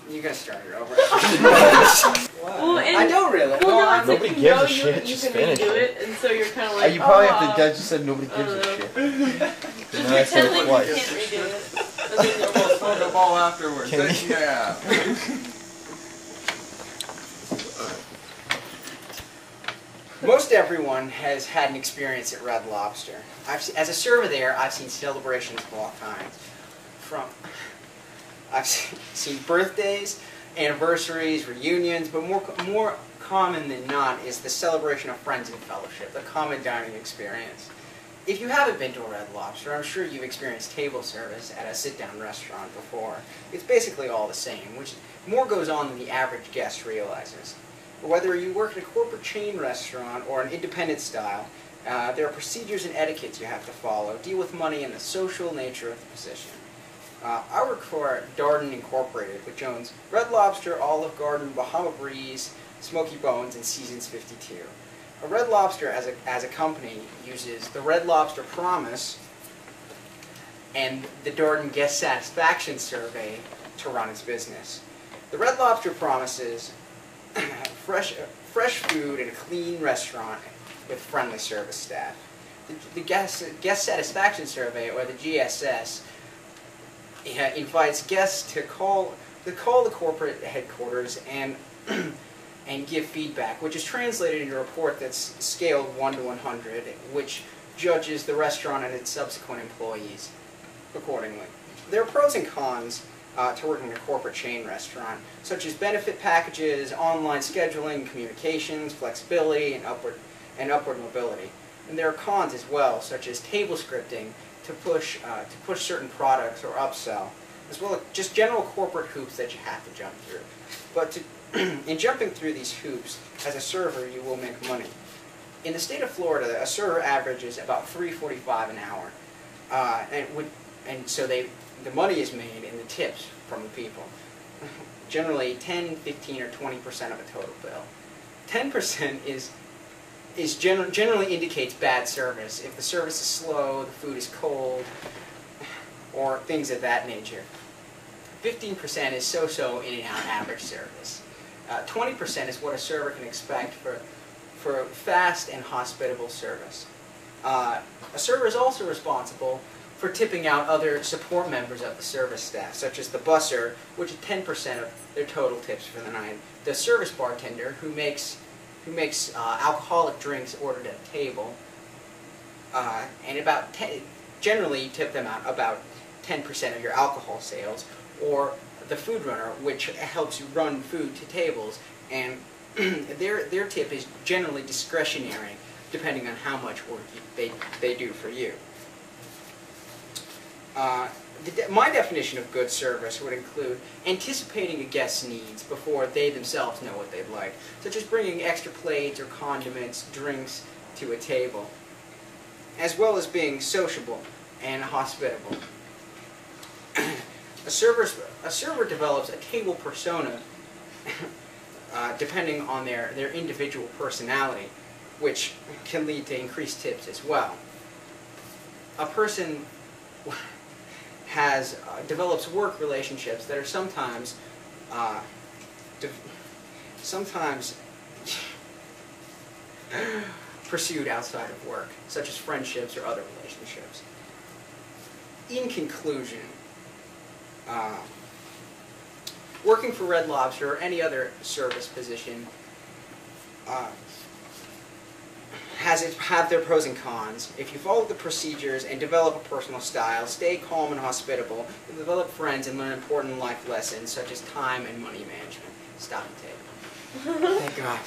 You gotta start it over. Well, I don't really. Well, no, nobody gives a shit. You Just can finish redo it. it, and so you're kind of like, You probably have to. I just said nobody gives a shit. Just And then I said pretend it like you twice. can't redo it. And then you'll both smoke a ball afterwards. Can you? Yeah. Most everyone has had an experience at Red Lobster. As a server there, I've seen celebrations of all kinds. I've seen birthdays, anniversaries, reunions, but more common than not is the celebration of friends and fellowship, the common dining experience. If you haven't been to a Red Lobster, I'm sure you've experienced table service at a sit-down restaurant before. It's basically all the same, which more goes on than the average guest realizes. Whether you work in a corporate chain restaurant or an independent style, there are procedures and etiquettes you have to follow, deal with money and the social nature of the position. I work for Darden Incorporated with Jones Red Lobster, Olive Garden, Bahama Breeze, Smoky Bones, and Seasons 52. A Red Lobster as a company uses the Red Lobster Promise and the Darden Guest Satisfaction Survey to run its business. The Red Lobster promises fresh food and a clean restaurant with friendly service staff. The guest Satisfaction Survey, or the GSS, invites guests to call the corporate headquarters and give feedback, which is translated into a report that's scaled 1 to 100, which judges the restaurant and its subsequent employees accordingly. There are pros and cons to working in a corporate chain restaurant, such as benefit packages, online scheduling, communications, flexibility, and upward mobility. And there are cons as well, such as table scripting to push certain products or upsell, as well as just general corporate hoops that you have to jump through. But in jumping through these hoops, as a server, you will make money. In the state of Florida, a server averages about $3.45 an hour, and so the money is made in the tips from the people. Generally 10, 15, or 20% of a total bill. 10% generally indicates bad service. If the service is slow, the food is cold, or things of that nature. 15% is so-so in and out average service. 20% is what a server can expect for fast and hospitable service. A server is also responsible for tipping out other support members of the service staff, such as the busser, which is 10% of their total tips for the night, the service bartender, who makes alcoholic drinks ordered at a table, and generally you tip them out about 10% of your alcohol sales, or the food runner, which helps you run food to tables, and their tip is generally discretionary, depending on how much work they do for you. My definition of good service would include anticipating a guest's needs before they themselves know what they'd like, such as bringing extra plates or condiments, drinks to a table, as well as being sociable and hospitable. A server develops a table persona depending on their individual personality, which can lead to increased tips as well. A person develops work relationships that are sometimes pursued outside of work, such as friendships or other relationships. In conclusion, working for Red Lobster or any other service position have their pros and cons. If you follow the procedures and develop a personal style, stay calm and hospitable, you'll develop friends and learn important life lessons such as time and money management. Stop the tape. Thank God.